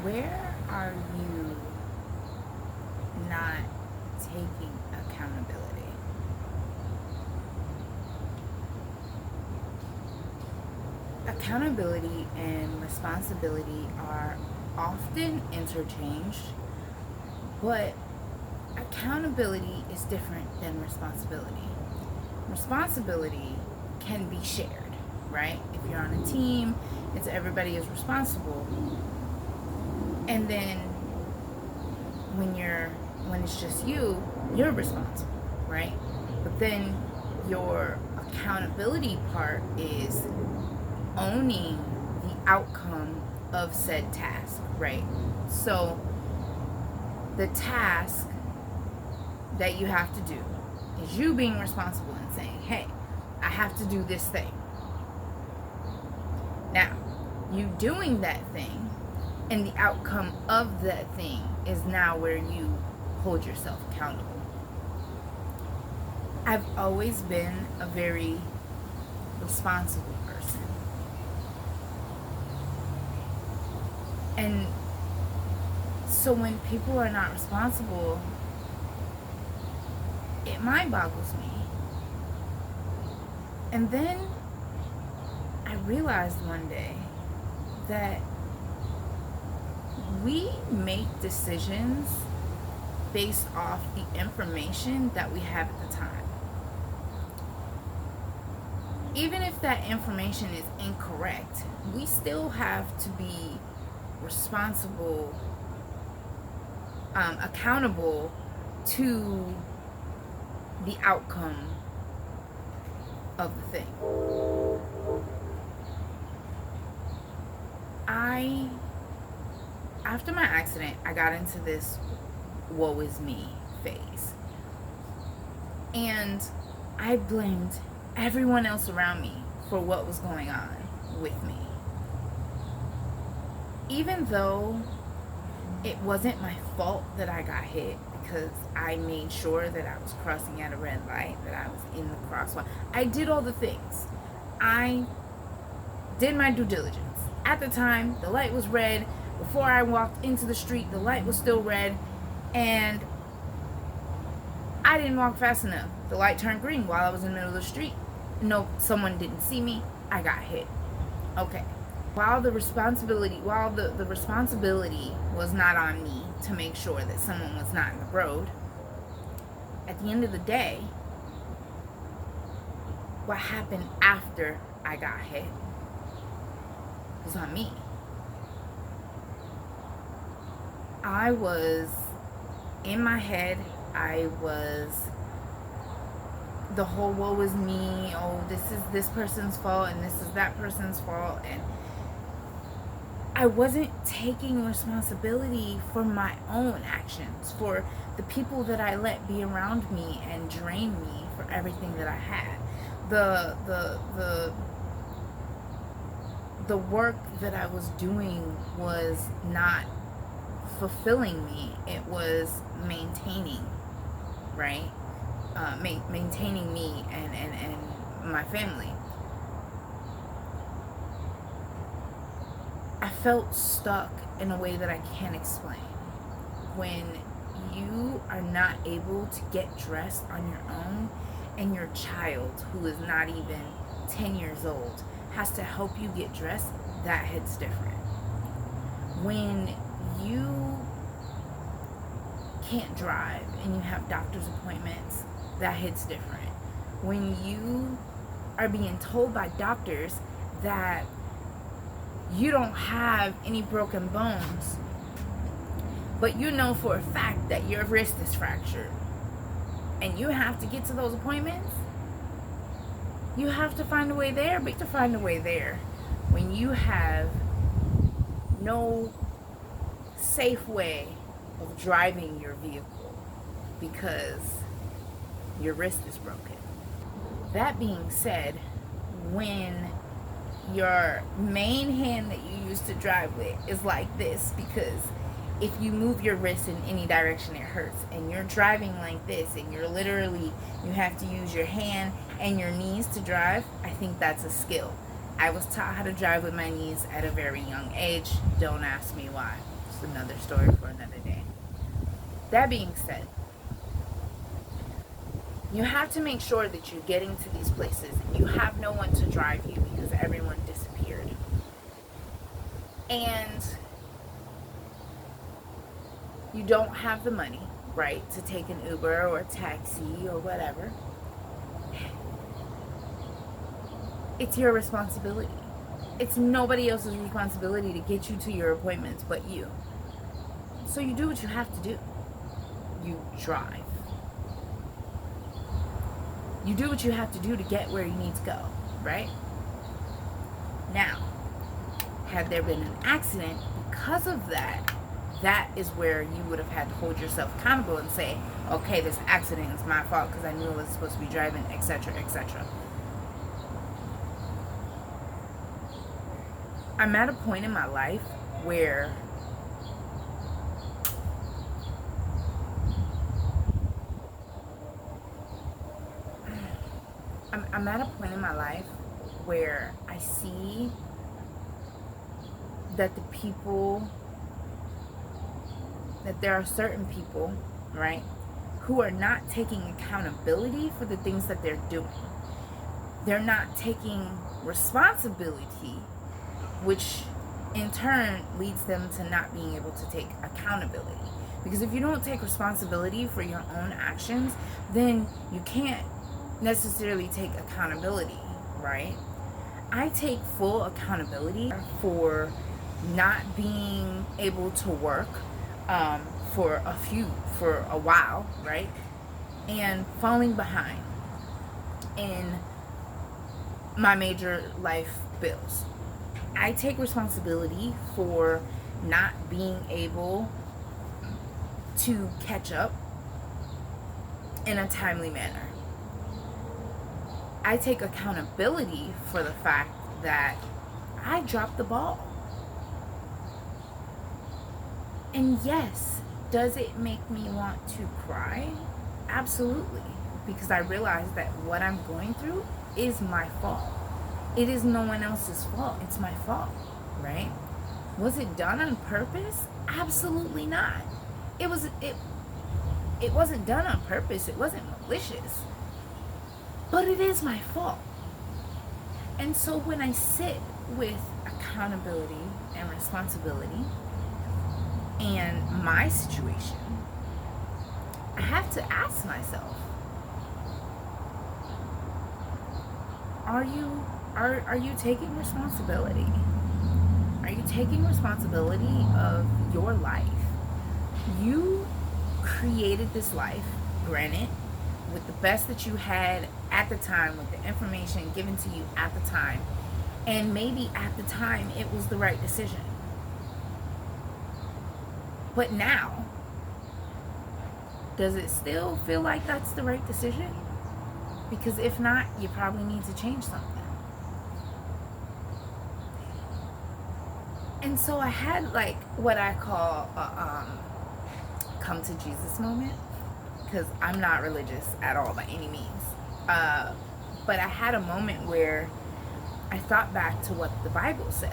Where are you not taking accountability? Accountability and responsibility are often interchanged, but accountability is different than responsibility. Responsibility can be shared, right? If you're on a team, it's everybody is responsible. And then when it's just you, you're responsible, right? But then your accountability part is owning the outcome of said task, right? So the task that you have to do is you being responsible and saying, hey, I have to do this thing. Now, you doing that thing and the outcome of that thing is now where you hold yourself accountable. I've always been a very responsible person. And so when people are not responsible, it mind boggles me. And then I realized one day that we make decisions based off the information that we have at the time. Even if that information is incorrect, we still have to be responsible, accountable to the outcome of the thing. After my accident, I got into this woe is me phase. And I blamed everyone else around me for what was going on with me. Even though it wasn't my fault that I got hit, because I made sure that I was crossing at a red light, that I was in the crosswalk. I did all the things. I did my due diligence. At the time, the light was red. Before I walked into the street, the light was still red, and I didn't walk fast enough. The light turned green while I was in the middle of the street. No, someone didn't see me. I got hit. Okay. While the responsibility was not on me to make sure that someone was not in the road, at the end of the day, what happened after I got hit was on me. I was in my head, the whole woe is me, oh, this is this person's fault and this is that person's fault, and I wasn't taking responsibility for my own actions, for the people that I let be around me and drain me for everything that I had. The work that I was doing was not fulfilling me. It was maintaining, right? Maintaining me and my family. I felt stuck in a way that I can't explain. When you are not able to get dressed on your own and your child, who is not even 10 years old, has to help you get dressed, that hits different. When you can't drive and you have doctor's appointments, that hits different. When you are being told by doctors that you don't have any broken bones, but you know for a fact that your wrist is fractured and you have to get to those appointments, you have to find a way there. But to find a way there when you have no safe way of driving your vehicle because your wrist is broken. That being said, when your main hand that you use to drive with is like this, because if you move your wrist in any direction it hurts, and you're driving like this and you have to use your hand and your knees to drive, I think that's a skill. I was taught how to drive with my knees at a very young age. Don't ask me why. that's another story for another day. That being said, you have to make sure that you're getting to these places and you have no one to drive you because everyone disappeared. And you don't have the money, right, to take an Uber or a taxi or whatever. It's your responsibility. It's nobody else's responsibility to get you to your appointments but you. So you do what you have to do. You drive. You do what you have to do to get where you need to go, right? Now, had there been an accident because of that, that is where you would have had to hold yourself accountable and say, okay, this accident is my fault because I knew I was supposed to be driving, etc., etc. I'm at a point in my life where I'm at a point in my life where I see that there are certain people, right, who are not taking accountability for the things that they're doing. They're not taking responsibility, which in turn leads them to not being able to take accountability. Because if you don't take responsibility for your own actions, then you can't necessarily take accountability, right? I take full accountability for not being able to work for a while, right? And falling behind in my major life bills. I take responsibility for not being able to catch up in a timely manner. I take accountability for the fact that I dropped the ball. And yes, does it make me want to cry? Absolutely. Because I realize that what I'm going through is my fault. It is no one else's fault. It's my fault, right? Was it done on purpose? Absolutely not. It wasn't done on purpose. It wasn't malicious. But it is my fault. And so when I sit with accountability and responsibility and my situation, I have to ask myself, are you taking responsibility? Are you taking responsibility of your life? You created this life, granted, with the best that you had at the time, with the information given to you at the time, and maybe at the time it was the right decision. But now, does it still feel like that's the right decision? Because if not, you probably need to change something. And so I had like what I call a come to Jesus moment, because I'm not religious at all by any means. But I had a moment where I thought back to what the Bible says.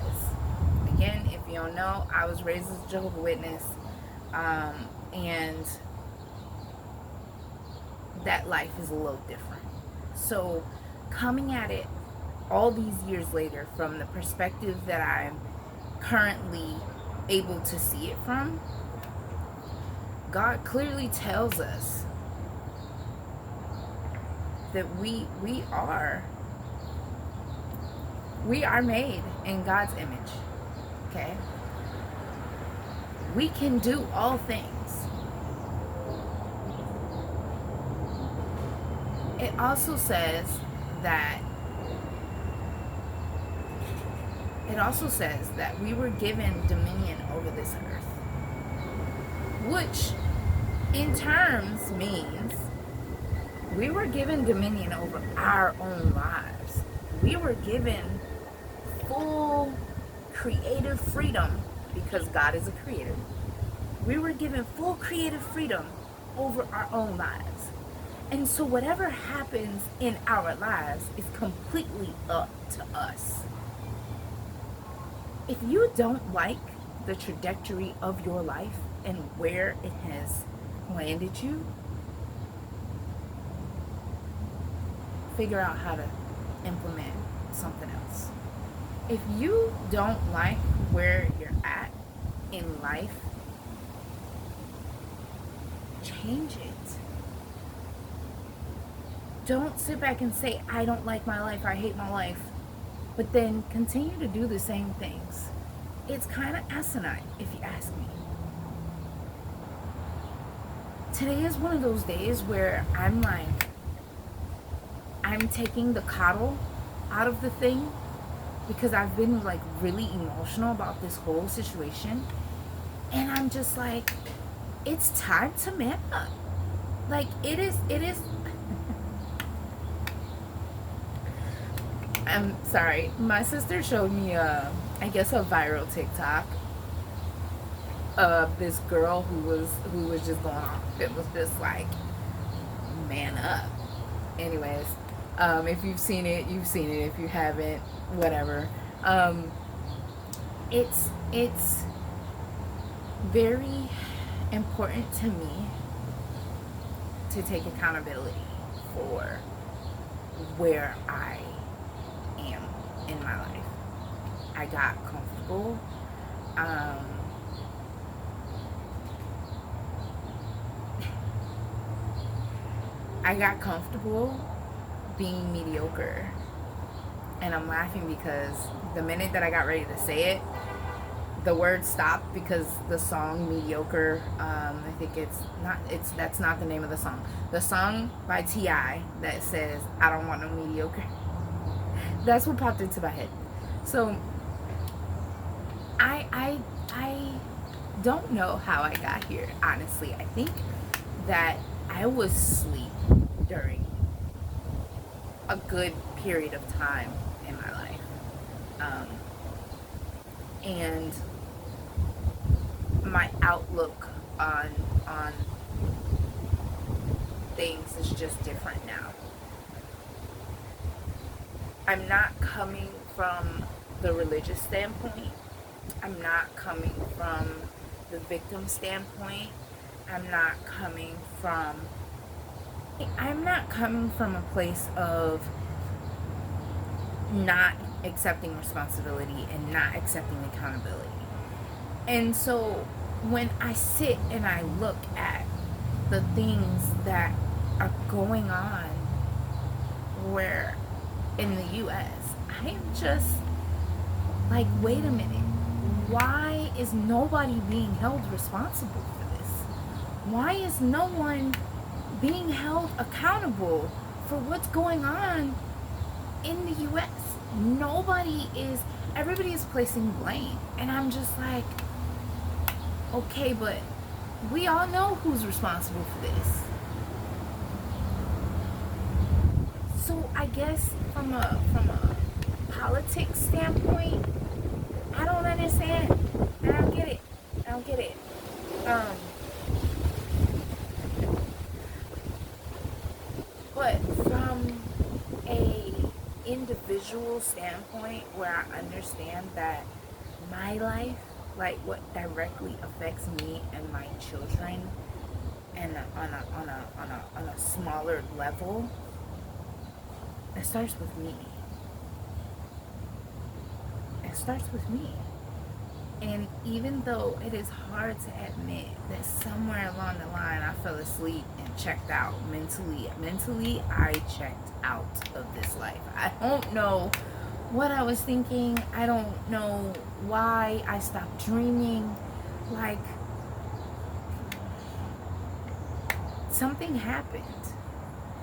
Again, if you don't know, I was raised as a Jehovah's Witness, and that life is a little different. So coming at it all these years later from the perspective that I'm currently able to see it from, God clearly tells us that we are made in God's image. Okay? We can do all things. It also says that we were given dominion over this earth, which in terms means we were given dominion over our own lives. We were given full creative freedom because God is a creator. We were given full creative freedom over our own lives. And so whatever happens in our lives is completely up to us. If you don't like the trajectory of your life and where it has landed you, figure out how to implement something else. If you don't like where you're at in life, change it. Don't sit back and say, I don't like my life, I hate my life, but then continue to do the same things. It's kind of asinine, if you ask me. Today is one of those days where I'm taking the coddle out of the thing, because I've been like really emotional about this whole situation, and I'm just like, it's time to man up. Like, it is I'm sorry, my sister showed me I guess a viral TikTok of this girl who was just going off. It was just like, man up. Anyways, if you've seen it, you've seen it. If you haven't, whatever. It's very important to me to take accountability for where I am in my life. I got comfortable. I got comfortable being mediocre. And I'm laughing because the minute that I got ready to say it, the word stopped, because the song Mediocre, I think that's not the name of the song. The song by T.I. that says, I don't want no mediocre. That's what popped into my head. So I don't know how I got here, honestly. I think that I was asleep during a good period of time in my life. And my outlook on things is just different now. I'm not coming from the religious standpoint. I'm not coming from the victim standpoint. I'm not coming from a place of not accepting responsibility and not accepting accountability. And so when I sit and I look at the things that are going on where in the US, I am just like, wait a minute. Why is nobody being held responsible for this? Why is no one being held accountable for what's going on in the US? Everybody is placing blame. And I'm just like, okay, but we all know who's responsible for this. So I guess from a politics standpoint, I don't understand. I don't get it. But from a individual standpoint, where I understand that my life, like what directly affects me and my children, and on a smaller level, it starts with me. It starts with me. And even though it is hard to admit that somewhere along the line I fell asleep and checked out mentally I checked out of this life. I don't know what I was thinking. I don't know why I stopped dreaming. Like, something happened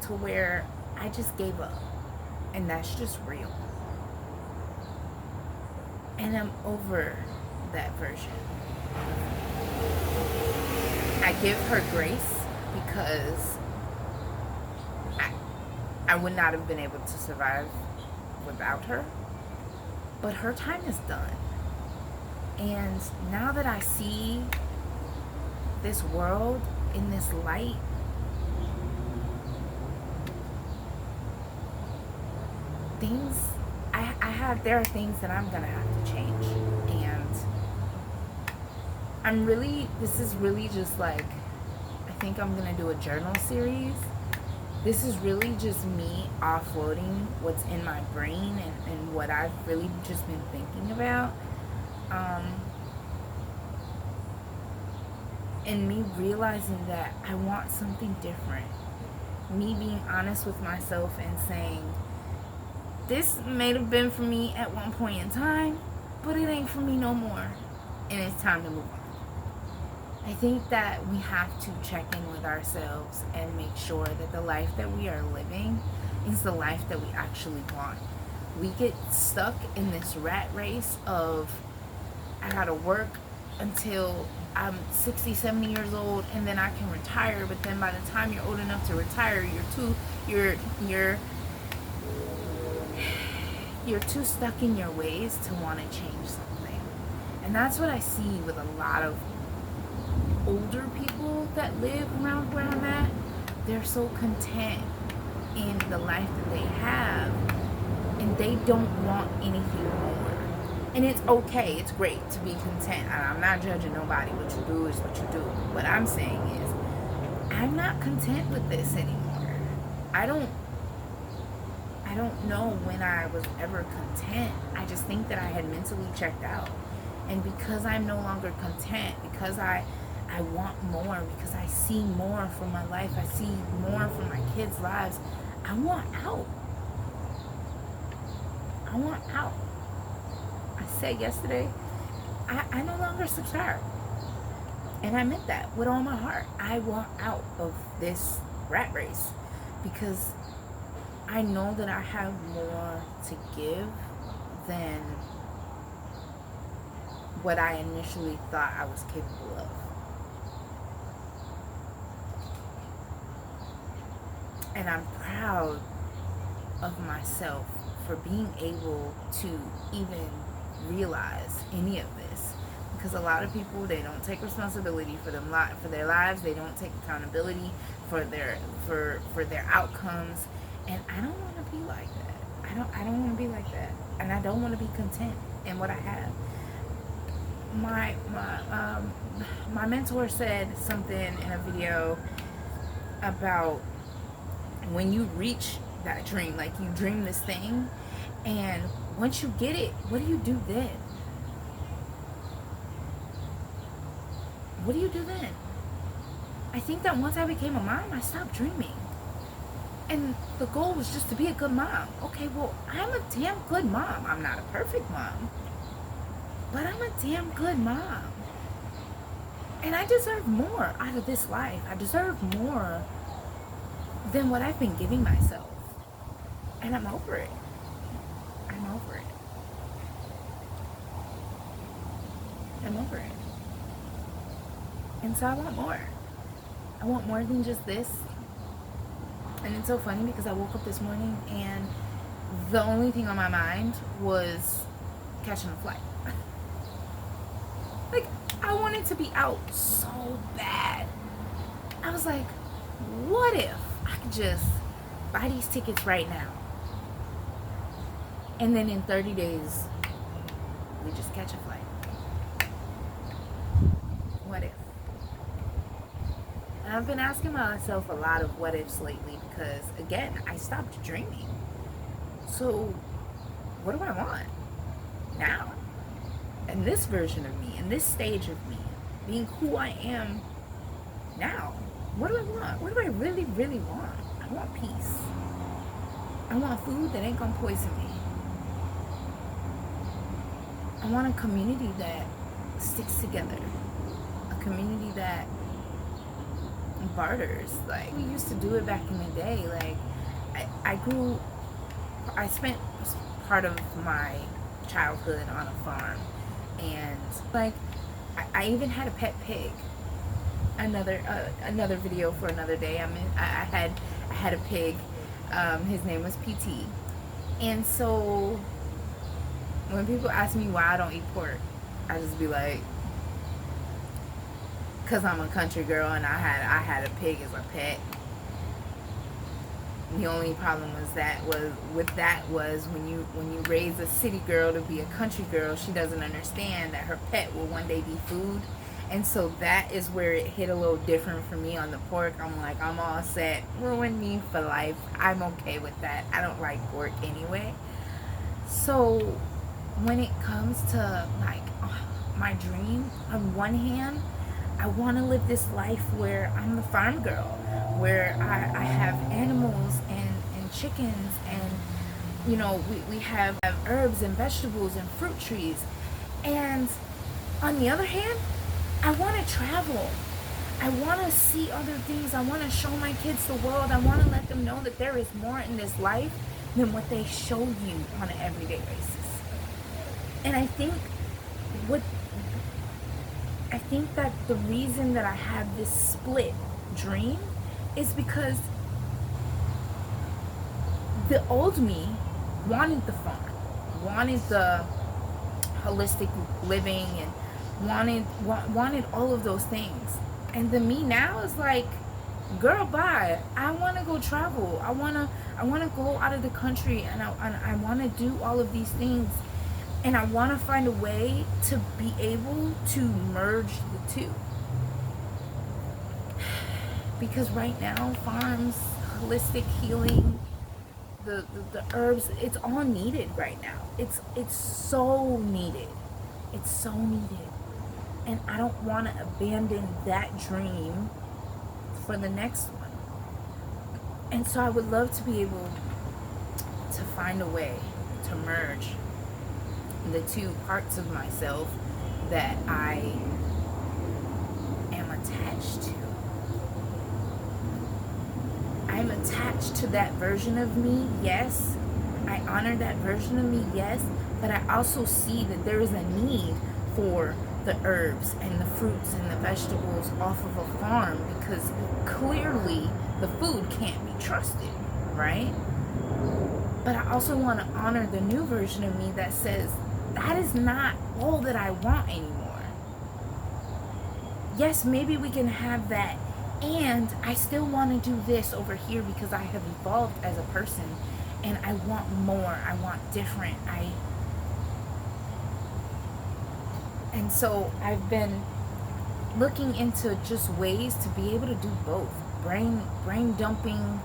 to where I just gave up. And that's just real. And I'm over that version. I give her grace because I would not have been able to survive without her. But her time is done. And now that I see this world in this light, there are things that I'm gonna have to change. And this is really just like, I think I'm gonna do a journal series. This is really just me offloading what's in my brain and what I've really just been thinking about. And me realizing that I want something different. Me being honest with myself and saying, this may have been for me at one point in time, but it ain't for me no more. And it's time to move on. I think that we have to check in with ourselves and make sure that the life that we are living is the life that we actually want. We get stuck in this rat race of, I gotta work until I'm 60, 70 years old and then I can retire. But then by the time you're old enough to retire, you're too stuck in your ways to want to change something. And that's what I see with a lot of older people that live around where I'm at. They're so content in the life that they have, and they don't want anything more. And it's okay, it's great to be content. I'm not judging nobody. What you do is what you do. What I'm saying is, I'm not content with this anymore. I don't know when I was ever content. I just think that I had mentally checked out. And because I'm no longer content, because I want more, because I see more from my life, I see more from my kids' lives, I want out. I want out. I said yesterday, I no longer subscribe. And I meant that with all my heart. I want out of this rat race because I know that I have more to give than what I initially thought I was capable of. And I'm proud of myself for being able to even realize any of this. Because a lot of people, they don't take responsibility for their lives. They don't take accountability for their outcomes. And I don't want to be like that. I don't want to be like that. And I don't want to be content in what I have. My mentor said something in a video about when you reach that dream, like you dream this thing, and once you get it, what do you do then? What do you do then? I think that once I became a mom, I stopped dreaming. And the goal was just to be a good mom. Okay, well, I'm a damn good mom. I'm not a perfect mom, but I'm a damn good mom. And I deserve more out of this life. I deserve more than what I've been giving myself. And I'm over it. I'm over it. I'm over it. And so I want more. I want more than just this. And it's so funny because I woke up this morning and the only thing on my mind was catching a flight. Like, I wanted to be out so bad. I was like, what if I could just buy these tickets right now? And then in 30 days, we just catch a flight. What if? And I've been asking myself a lot of what ifs lately because, again, I stopped dreaming. So, what do I want now? And this version of me, in this stage of me, being who I am now, what do I want? What do I really, really want? I want peace. I want food that ain't gonna poison me. I want a community that sticks together. A community that barters. Like, we used to do it back in the day. Like, I spent part of my childhood on a farm. And, like, I even had a pet pig. Another video for another day. I had a pig. His name was PT. And so when people ask me why I don't eat pork, I just be like, because I'm a country girl and I had a pig as a pet. The only problem was when you raise a city girl to be a country girl, she doesn't understand that her pet will one day be food, And so that is where it hit a little different for me on the pork. I'm like, I'm all set. Ruin me for life. I'm okay with that. I don't like pork anyway. So when it comes to like my dream, on one hand, I want to live this life where I'm the farm girl, where I have animals and chickens, and you know, we have herbs and vegetables and fruit trees. And on the other hand, I want to travel. I want to see other things. I want to show my kids the world. I want to let them know that there is more in this life than what they show you on an everyday basis. And what I think that the reason that I have this split dream is because the old me wanted the farm, wanted the holistic living, and wanted all of those things. And the me now is like, girl, bye. I want to go travel. I want to go out of the country, and I want to do all of these things. And I want to find a way to be able to merge the two. Because right now, farms, holistic healing, the herbs, it's all needed right now. It's so needed. It's so needed. And I don't want to abandon that dream for the next one. And so I would love to be able to find a way to merge the two parts of myself that I am attached to. I'm attached to that version of me, yes. I honor that version of me, yes. But I also see that there is a need for the herbs and the fruits and the vegetables off of a farm, because clearly the food can't be trusted, right? But I also want to honor the new version of me that says, that is not all that I want anymore. Yes, maybe we can have that, and I still want to do this over here because I have evolved as a person, and I want more, I want different, and so I've been looking into just ways to be able to do both. Brain dumping,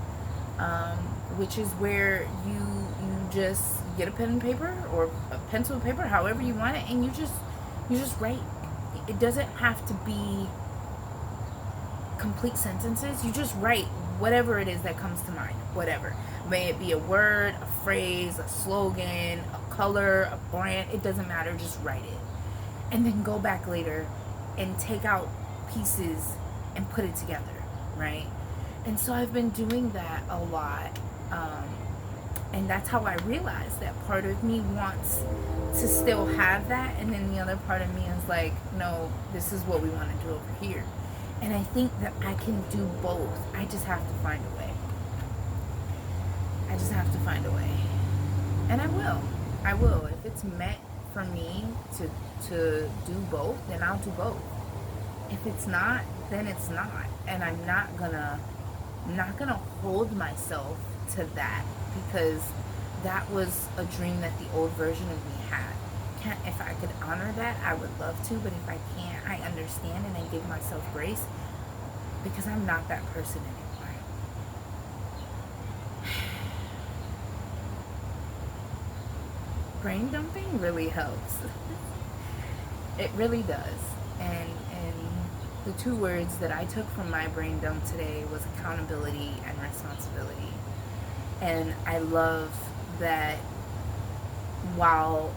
which is where you just get a pen and paper or a pencil and paper, however you want it, and you just write. It doesn't have to be complete sentences. You just write whatever it is that comes to mind, whatever. May it be a word, a phrase, a slogan, a color, a brand, it doesn't matter, just write it. And then go back later and take out pieces and put it together, right? And so I've been doing that a lot. And that's how I realized that part of me wants to still have that, and then the other part of me is like, no, this is what we want to do over here. And I think that I can do both. I just have to find a way. I just have to find a way. And I will. If it's meant for me to do both, then I'll do both. If it's not, then it's not. And I'm not gonna hold myself to that, because that was a dream that the old version of me had. If I could honor that, I would love to, but if I can't, I understand and I give myself grace, because I'm not that person anymore. Brain dumping really helps. It really does. And the two words that I took from my brain dump today was accountability and responsibility. And I love that while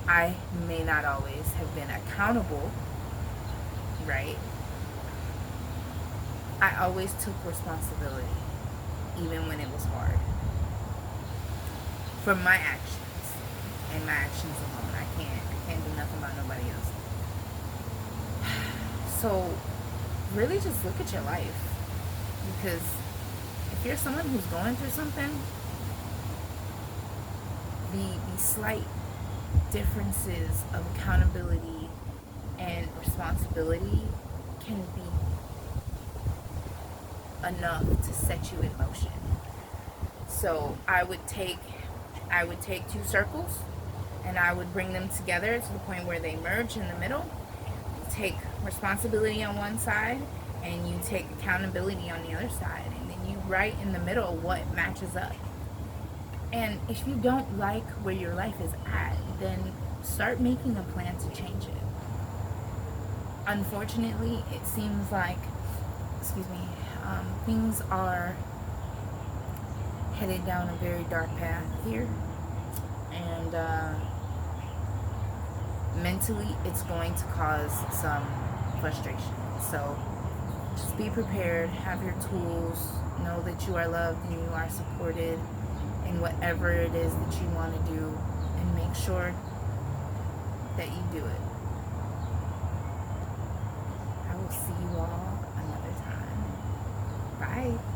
I may not always have been accountable, right? I always took responsibility, even when it was hard, for my actions and my actions alone. I can't do nothing about nobody else. So really just look at your life, because if you're someone who's going through something, the slight differences of accountability and responsibility can be enough to set you in motion. So I would take two circles and I would bring them together to the point where they merge in the middle. take responsibility on one side and you take accountability on the other side, and then you write in the middle what matches up. And if you don't like where your life is at, then start making a plan to change it. Unfortunately, it seems like, things are headed down a very dark path here, and mentally it's going to cause some frustration. So just be prepared, have your tools, know that you are loved and you are supported in whatever it is that you want to do, and make sure that you do it. I will see you all another time. Bye.